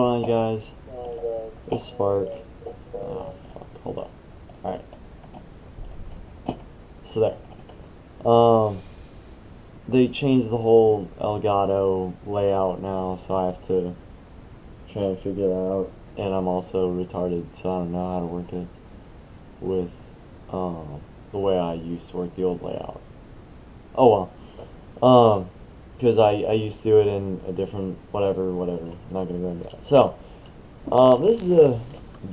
going on, guys? It's Spark. Oh, fuck. Hold on. Alright. So there. They changed the whole Elgato layout now, so I have to try and figure that out. And I'm also retarded, so I don't know how to work it with the way I used to work the old layout. Oh well. Because I used to do it in a different whatever. I'm not gonna go into that. So, this is a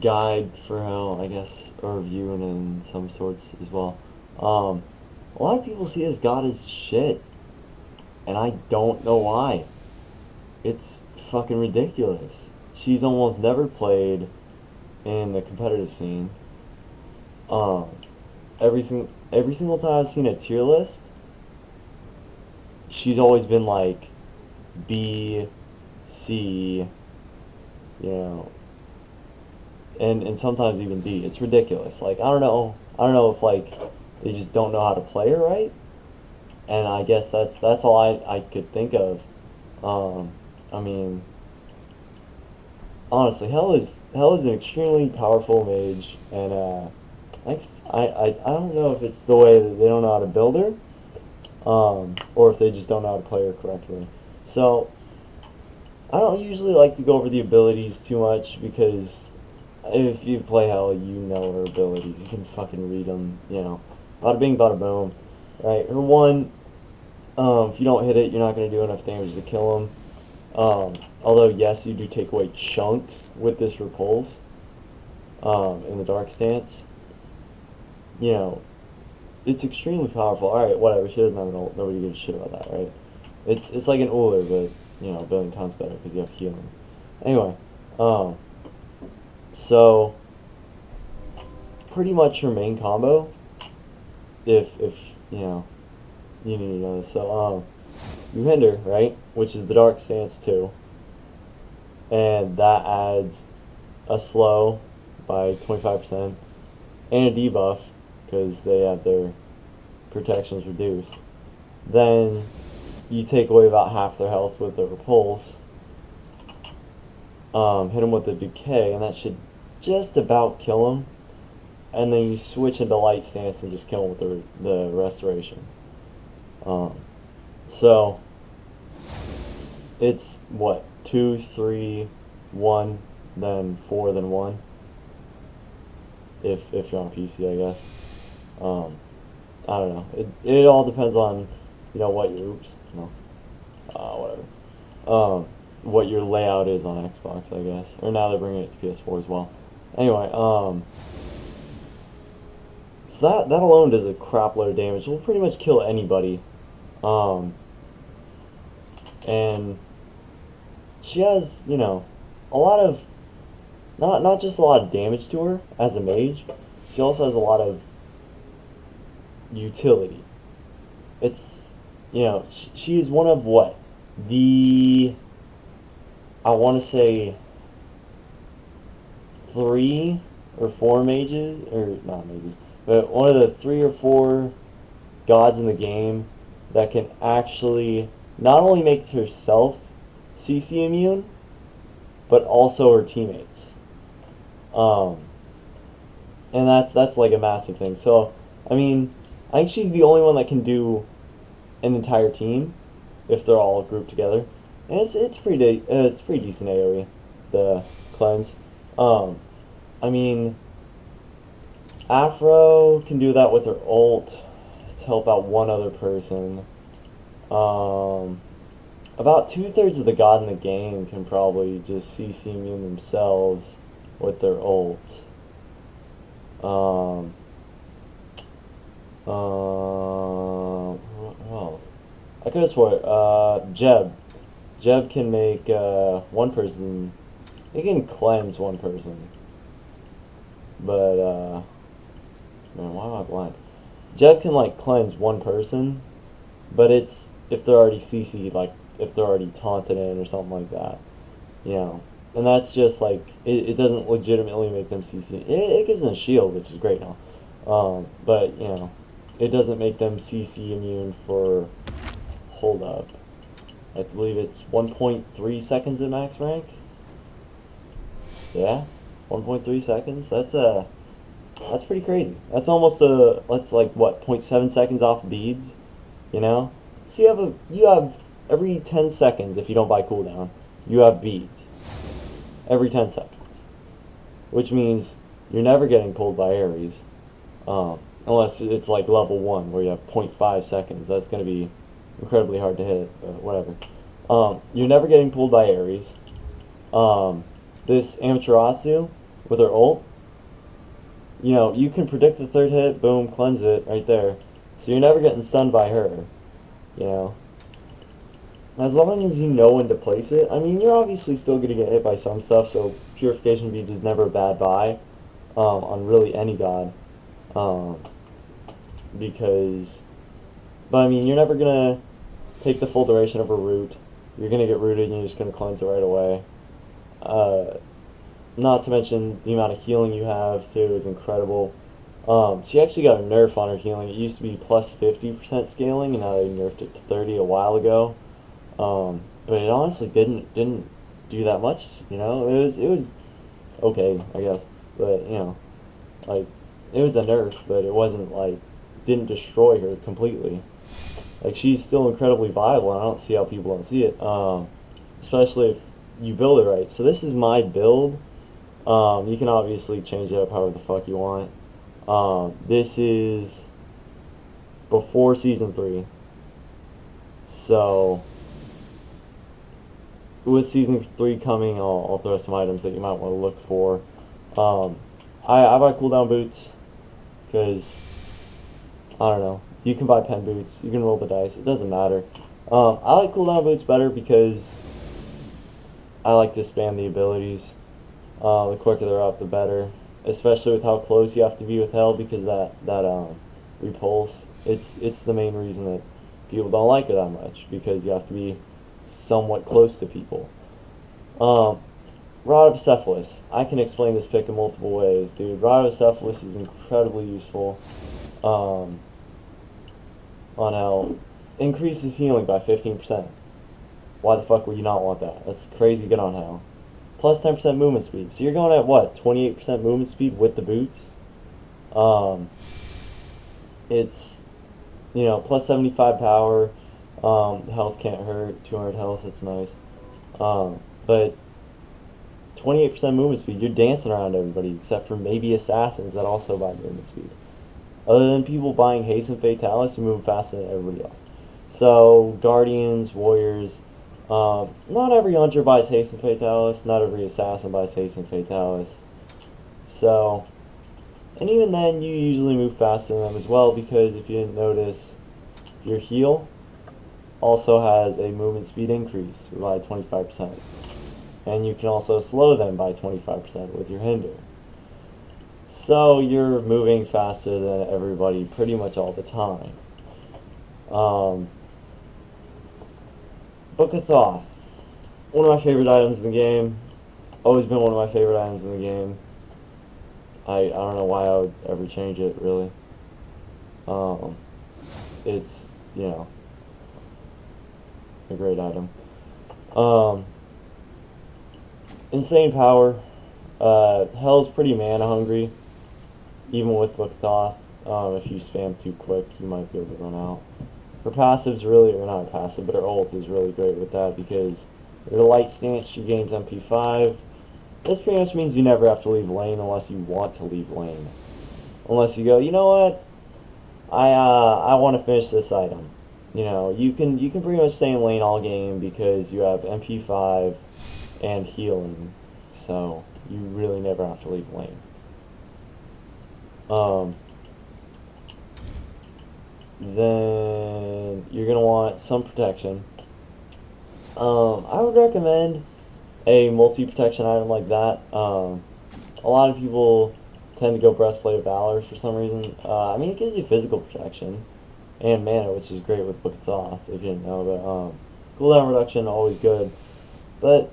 guide for Hel, I guess, or review and in some sorts as well. A lot of people see this god as shit, and I don't know why. It's fucking ridiculous. She's almost never played in the competitive scene. Every single time I've seen a tier list, she's always been like B, C, you know, and sometimes even D. It's ridiculous. Like I don't know if like they just don't know how to play her right, and I guess that's all I could think of. I mean, honestly, Hel is an extremely powerful mage, and I don't know if it's the way that they don't know how to build her, or if they just don't know how to play her correctly. So I don't usually like to go over the abilities too much because if you play Hel, you know her abilities. You can fucking read them, you know. Bada bing, bada boom. Right? Her one, if you don't hit it, you're not going to do enough damage to kill him. Although, yes, you do take away chunks with this repulse in the dark stance. You know, it's extremely powerful. Alright, whatever. She doesn't have an ult. Nobody gives a shit about that, right? It's like an Uller, but, you know, a billion times better because you have healing. Anyway, so pretty much her main combo, if you know, you need to know this. So, you hinder, right? Which is the dark stance too. And that adds a slow by 25% and a debuff because they have their protections reduced. Then you take away about half their health with the repulse. Hit them with the decay, and that should just about kill them. And then you switch into light stance and just kill them with the restoration. So it's what, 2, 3, 1, then 4, then 1. If you're on PC, I guess. I don't know. It all depends on, you know, what your whatever. What your layout is on Xbox, I guess. Or now they're bringing it to PS4 as well. Anyway, so that alone does a crap load of damage. It will pretty much kill anybody. And she has, you know, a lot of, not just a lot of damage to her as a mage, she also has a lot of utility. It's, you know, she is one of what? I want to say 3 or 4 mages, or not mages, but one of the 3 or 4 gods in the game that can actually not only make herself CC immune, but also her teammates. And that's like a massive thing. So, I mean, I think she's the only one that can do an entire team if they're all grouped together. And it's pretty decent AoE, the cleanse. I mean, Afro can do that with her ult to help out one other person. About 2/3 of the god in the game can probably just CC immune themselves with their ults. Who else? I could have swore, Jeb can make, one person, he can cleanse one person. But, man, why am I blind? Jeb can, like, cleanse one person, but it's if they're already CC'd, like, if they're already taunted in or something like that, you know. And that's just, like, it doesn't legitimately make them CC. It gives them shield, which is great now. But, you know, it doesn't make them CC immune for, hold up, I believe it's 1.3 seconds at max rank. Yeah, 1.3 seconds. That's pretty crazy. That's almost a that's like what 0.7 seconds off beads. You know, so you have every 10 seconds if you don't buy cooldown, you have beads every 10 seconds, which means you're never getting pulled by Ares, unless it's like level 1 where you have 0.5 seconds. That's going to be incredibly hard to hit, but whatever. You're never getting pulled by Ares. This Amaterasu with her ult, you can predict the third hit, boom, cleanse it right there. So you're never getting stunned by her, you know. As long as you know when to place it, I mean, you're obviously still going to get hit by some stuff, so Purification Beads is never a bad buy on really any god. Um, but I mean, you're never going to take the full duration of a root. You're going to get rooted and you're just going to cleanse it right away. Not to mention the amount of healing you have, too, is incredible. She actually got a nerf on her healing. It used to be plus 50% scaling, and now they nerfed it to 30 a while ago. But it honestly didn't do that much. It was okay, I guess. But like it was a nerf, but it wasn't like didn't destroy her completely. Like she's still incredibly viable, and I don't see how people don't see it. Especially if you build it right. So this is my build. You can obviously change it up however the fuck you want. This is before season 3. So with season 3 coming, I'll throw some items that you might want to look for. I buy cooldown boots because I don't know. You can buy pen boots. You can roll the dice. It doesn't matter. I like cooldown boots better because I like to spam the abilities. The quicker they're up, the better. Especially with how close you have to be with Hel, because that repulse. It's the main reason that people don't like her that much, because you have to be somewhat close to people. Rod of Acephalus. I can explain this pick in multiple ways, dude. Rod of Acephalus is incredibly useful on Hel. Increases healing by 15%. Why the fuck would you not want that? That's crazy good on Hel. Plus 10% movement speed. So you're going at what? 28% movement speed with the boots? It's, plus 75 power. Health can't hurt. 200 health, it's nice. But 28% movement speed, you're dancing around everybody, except for maybe assassins that also buy movement speed. Other than people buying Haste and Fatalis, you move faster than everybody else. So, Guardians, Warriors, not every Hunter buys Haste and Fatalis, not every Assassin buys Haste and Fatalis. So, and even then, you usually move faster than them as well, because if you didn't notice, your heal also has a movement speed increase by 25%. And you can also slow them by 25% with your hinder. So you're moving faster than everybody pretty much all the time. Book of Thoth. One of my favorite items in the game. Always been one of my favorite items in the game. I don't know why I would ever change it, really. It's, a great item. Insane power. Hel's pretty mana hungry, even with Book of Thoth. If you spam too quick, you might be able to run out. Her passive's really, or not passive, but her ult is really great with that, because her light stance, she gains MP5. This pretty much means you never have to leave lane unless you want to leave lane. Unless you go, you know what, I want to finish this item. You can pretty much stay in lane all game because you have MP5 and healing, so you really never have to leave lane. Then you're gonna want some protection. I would recommend a multi-protection item like that. A lot of people tend to go Breastplate of Valor for some reason. I mean, it gives you physical protection and mana, which is great with Book of Thoth, if you didn't know. But cooldown reduction, always good. But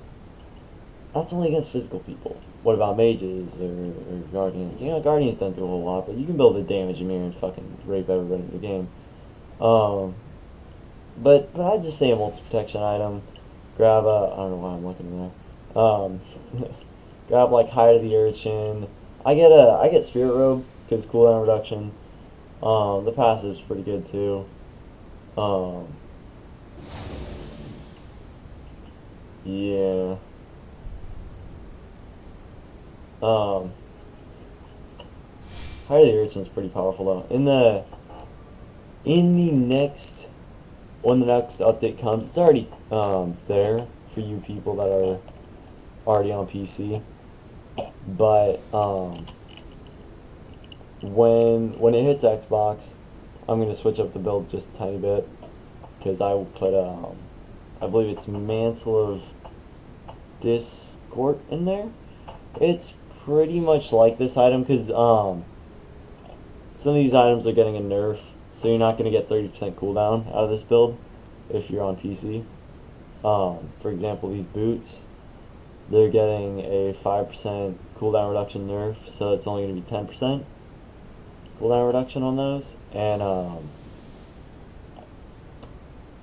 that's only against physical people. What about mages or guardians? Guardians don't do a whole lot, but you can build a damage mirror and fucking rape everybody in the game. But I'd just say a multi-protection item. Grab a, I don't know why I'm looking there. grab like Hide of the Urchin. I get Spirit Robe because cooldown reduction. The passive's pretty good too. Um, yeah. Um, Hide of the Urchin's pretty powerful though. In the next when the next update comes, it's already there for you people that are already on PC. But when it hits Xbox, I'm gonna switch up the build just a tiny bit because I will put I believe it's Mantle of Discord in there. It's pretty much like this item because some of these items are getting a nerf, so you're not gonna get 30% cooldown out of this build if you're on PC. For example, these boots, they're getting a 5% cooldown reduction nerf, so it's only going to be 10% cooldown reduction on those. And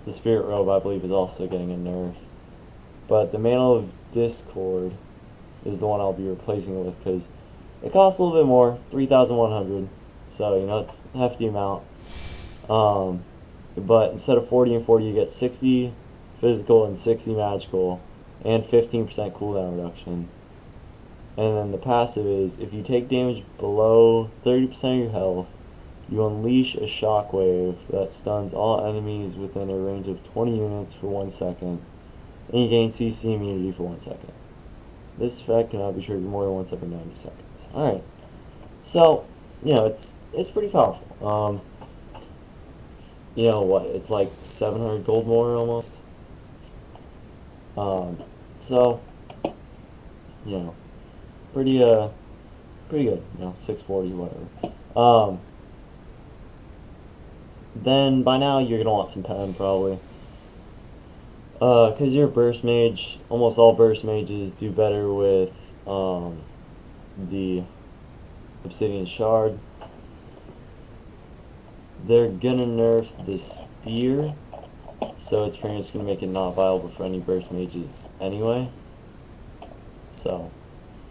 the Spirit Robe, I believe, is also getting a nerf. But the Mantle of Discord is the one I'll be replacing it with because it costs a little bit more, 3,100. So, you know, it's a hefty amount. But instead of 40 and 40, you get 60 physical and 60 magical, and 15% cooldown reduction. And then the passive is, if you take damage below 30% of your health, you unleash a shockwave that stuns all enemies within a range of 20 units for 1 second, and you gain CC immunity for 1 second. This effect cannot be triggered more than once every 90 seconds. Alright, so, you know, it's pretty powerful. You know what, it's like 700 gold more almost. So, you know, pretty good, you know, 640, whatever. Then by now you're gonna want some pen probably. Cause you're a burst mage, almost all burst mages do better with, the obsidian shard. They're gonna nerf the spear, so it's pretty much gonna make it not viable for any burst mages anyway. So,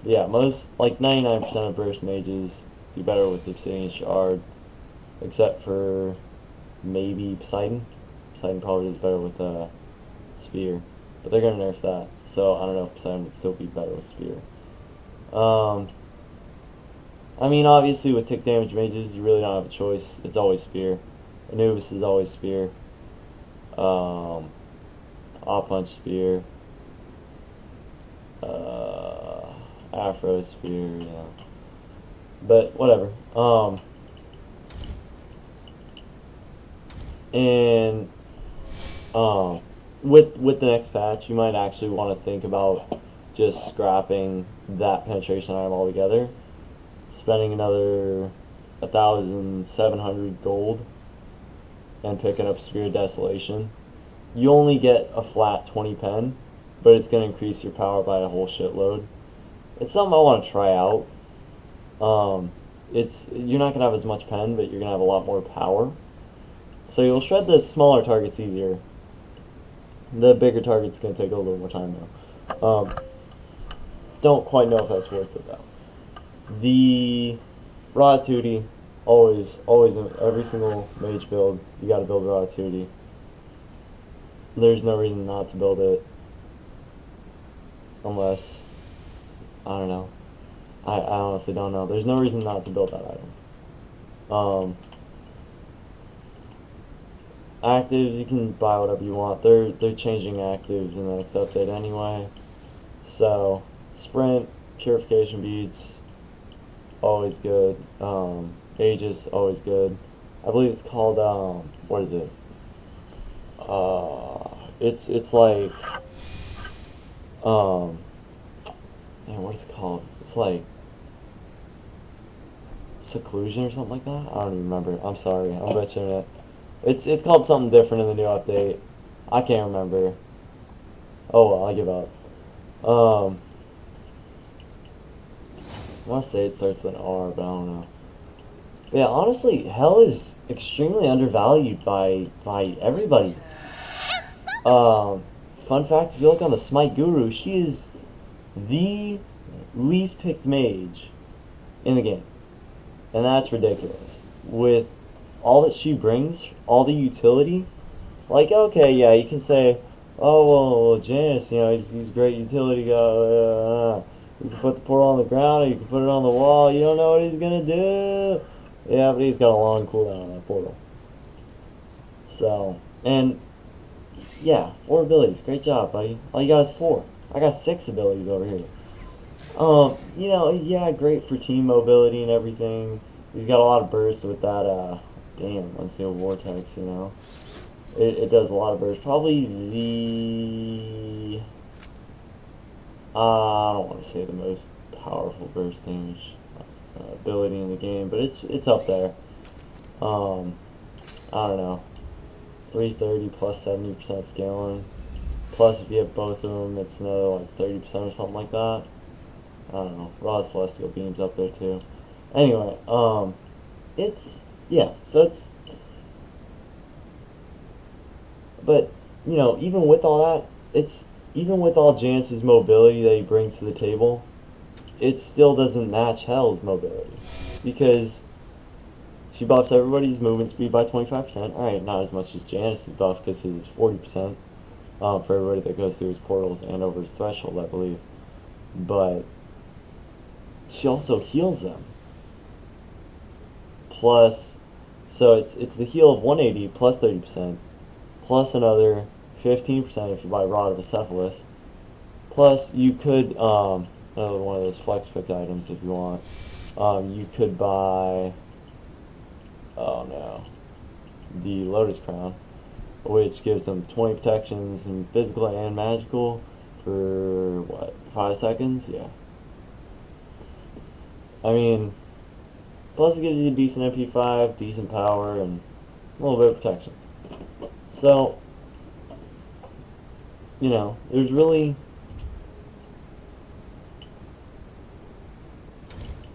yeah, most, like 99% of burst mages do better with the obsidian shard, except for maybe Poseidon. Poseidon probably does better with the spear, but they're gonna nerf that, so I don't know if Poseidon would still be better with spear. I mean, obviously with tick damage mages, you really don't have a choice. It's always spear. Anubis is always spear. All punch spear. Afro spear, you know. But whatever. And with the next patch, you might actually want to think about just scrapping that penetration item altogether, spending another 1,700 gold and picking up Spear of Desolation. You only get a flat 20 pen, but it's going to increase your power by a whole shitload. It's something I want to try out. You're not going to have as much pen, but you're going to have a lot more power. So you'll shred the smaller targets easier. The bigger target's going to take a little more time though. Don't quite know if that's worth it though. The Ratatouille, always in every single mage build, you gotta build Ratatouille. There's no reason not to build it. Unless, I don't know. I honestly don't know. There's no reason not to build that item. Actives, you can buy whatever you want. They're changing actives in the next update anyway. So, sprint, purification beads, always good. Aegis, always good. I believe it's called, what is it? It's like, man, what is it called? It's like seclusion or something like that? I don't even remember. I'm sorry, I'm butchering it. It's called something different in the new update. I can't remember. Oh well, I give up. I want to say it starts with an R, but I don't know. But yeah, honestly, Hel is extremely undervalued by everybody. Fun fact, if you look on the Smite Guru, she is the least picked mage in the game. And that's ridiculous. With all that she brings, all the utility, like, okay, yeah, you can say, oh, well, Janice, he's a great utility guy. You can put the portal on the ground, or you can put it on the wall. You don't know what he's gonna do. Yeah, but he's got a long cooldown on that portal. So, and yeah, 4 abilities. Great job, buddy. All you got is 4. I got 6 abilities over here. Yeah, great for team mobility and everything. He's got a lot of burst with that, damn, Unsealed Vortex, It does a lot of burst. Probably I don't want to say the most powerful burst damage ability in the game, but it's up there. I don't know. 330 plus 70% scaling. Plus, if you have both of them, it's another like 30% or something like that. I don't know. Raw Celestial Beam's up there too. Anyway, yeah, so it's, but, even with all that, even with all Janice's mobility that he brings to the table, it still doesn't match Hel's mobility. Because she buffs everybody's movement speed by 25%. Alright, not as much as Janice's buff, because his is 40%. For everybody that goes through his portals and over his threshold, I believe. But she also heals them. Plus, so it's the heal of 180 plus 30%, plus another 15% if you buy Rod of Acephalus. Plus, you could, another one of those flex pick items if you want. You could buy, oh no, the Lotus Crown, which gives them 20 protections in physical and magical for, what, 5 seconds? Yeah. I mean, plus it gives you a decent MP5, decent power, and a little bit of protections. So, there's really,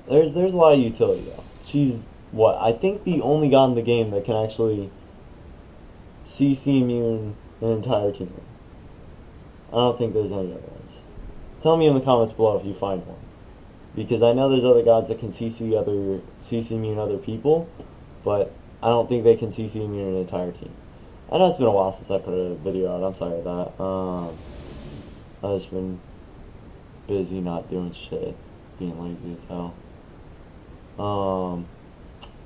there's a lot of utility though. She's, what, I think the only god in the game that can actually CC immune an entire team. I don't think there's any other ones. Tell me in the comments below if you find one. Because I know there's other gods that can CC immune other people, but I don't think they can CC immune an entire team. I know it's been a while since I put a video out, I'm sorry about that. I've just been busy not doing shit, being lazy as hell.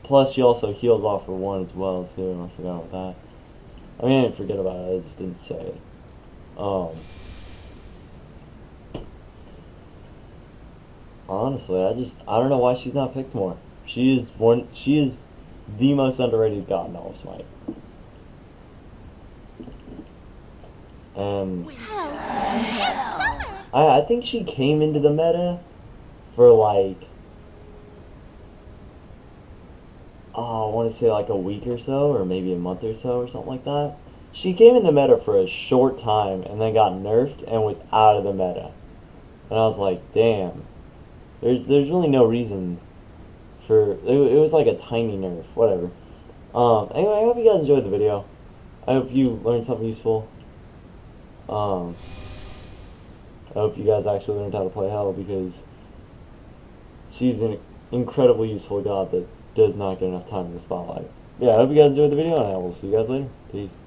Plus she also heals off for 1 as well too, I forgot about that. I mean, I didn't forget about it, I just didn't say it. Honestly, I don't know why she's not picked more. She is the most underrated god in all of Smite. And I think she came into the meta for like, I want to say like a week or so, or maybe a month or so, or something like that. She came in the meta for a short time, and then got nerfed, and was out of the meta. And I was like, damn. There's really no reason for, it was like a tiny nerf, whatever. Anyway, I hope you guys enjoyed the video. I hope you learned something useful. I hope you guys actually learned how to play Hel, because she's an incredibly useful god that does not get enough time in the spotlight. Yeah, I hope you guys enjoyed the video, and I will see you guys later. Peace.